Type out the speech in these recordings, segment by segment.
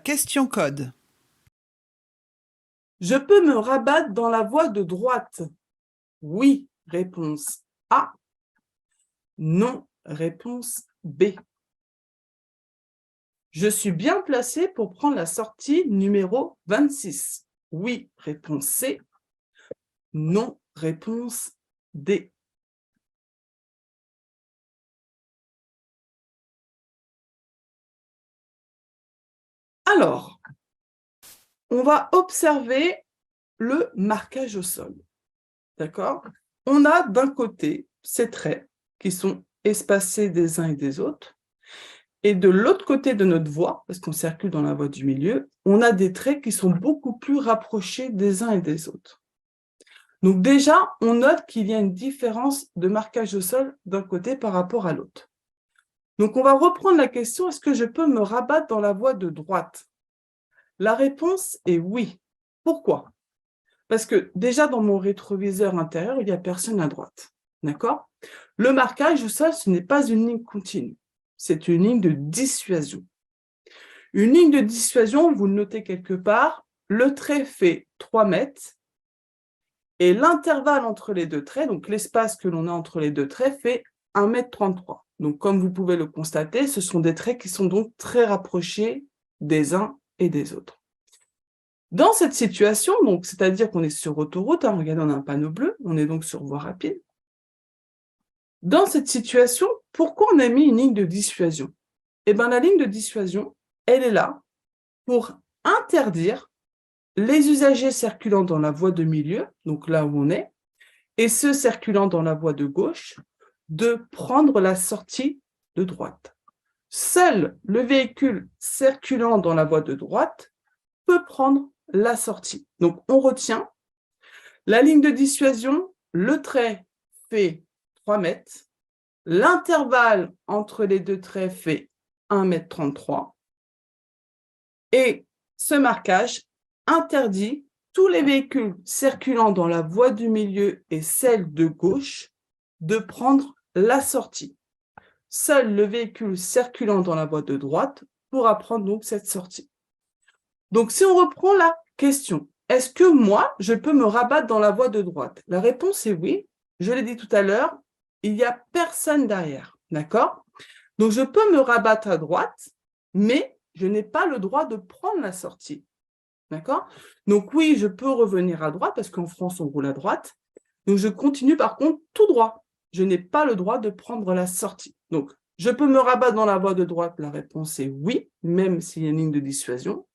question code. Je peux me rabattre dans la voie de droite? Oui, réponse A. Non, réponse B. Je suis bien placé pour prendre la sortie numéro 26. Oui, réponse C. Non, réponse D. Alors, on va observer le marquage au sol. D'accord? On a d'un côté ces traits qui sont espacés des uns et des autres. Et de l'autre côté de notre voie, parce qu'on circule dans la voie du milieu, on a des traits qui sont beaucoup plus rapprochés des uns et des autres. Donc déjà, on note qu'il y a une différence de marquage au sol d'un côté par rapport à l'autre. Donc on va reprendre la question, est-ce que je peux me rabattre dans la voie de droite? La réponse est oui. Pourquoi? Parce que déjà dans mon rétroviseur intérieur, il n'y a personne à droite. D'accord? Le marquage au sol, ce n'est pas une ligne continue. C'est une ligne de dissuasion. Une ligne de dissuasion, vous le notez quelque part, le trait fait 3 mètres et l'intervalle entre les deux traits, donc l'espace que l'on a entre les deux traits, fait 1,33 m. Donc comme vous pouvez le constater, ce sont des traits qui sont donc très rapprochés des uns et des autres. Dans cette situation, donc c'est-à-dire qu'on est sur autoroute, regardez, on a un panneau bleu, on est donc sur voie rapide. Dans cette situation, pourquoi on a mis une ligne de dissuasion? Eh bien, la ligne de dissuasion, elle est là pour interdire les usagers circulant dans la voie de milieu, donc là où on est, et ceux circulant dans la voie de gauche, de prendre la sortie de droite. Seul le véhicule circulant dans la voie de droite peut prendre la sortie. Donc, on retient la ligne de dissuasion, le trait fait 3 mètres, l'intervalle entre les deux traits fait 1,33 m, et ce marquage interdit tous les véhicules circulant dans la voie du milieu et celle de gauche de prendre la sortie. Seul le véhicule circulant dans la voie de droite pourra prendre donc cette sortie. Donc, si on reprend la question, est-ce que moi, je peux me rabattre dans la voie de droite? La réponse est oui. Je l'ai dit tout à l'heure, il n'y a personne derrière, d'accord? Donc, je peux me rabattre à droite, mais je n'ai pas le droit de prendre la sortie, d'accord? Donc, oui, je peux revenir à droite, parce qu'en France, on roule à droite. Donc, je continue par contre tout droit. Je n'ai pas le droit de prendre la sortie. Donc, je peux me rabattre dans la voie de droite? La réponse est oui, même s'il y a une ligne de dissuasion.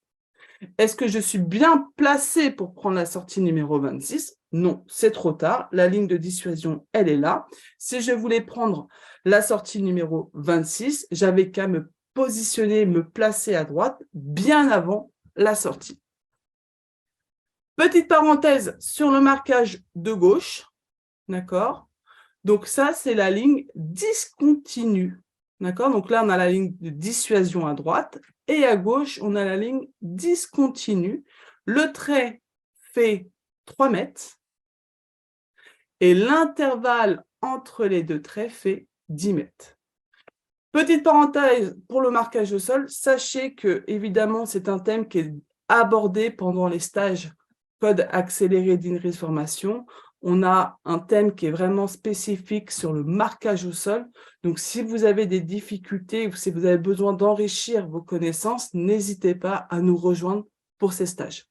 Est-ce que je suis bien placé pour prendre la sortie numéro 26? Non, c'est trop tard. La ligne de dissuasion, elle est là. Si je voulais prendre la sortie numéro 26, j'avais qu'à me positionner, me placer à droite bien avant la sortie. Petite parenthèse sur le marquage de gauche, d'accord? Donc ça, c'est la ligne discontinue, d'accord? Donc là, on a la ligne de dissuasion à droite, et à gauche, on a la ligne discontinue. Le trait fait 3 mètres, et l'intervalle entre les deux traits fait 10 mètres. Petite parenthèse pour le marquage au sol, sachez que, évidemment, c'est un thème qui est abordé pendant les stages code accéléré d'INRIS formation. On a un thème qui est vraiment spécifique sur le marquage au sol. Donc, si vous avez des difficultés ou si vous avez besoin d'enrichir vos connaissances, n'hésitez pas à nous rejoindre pour ces stages.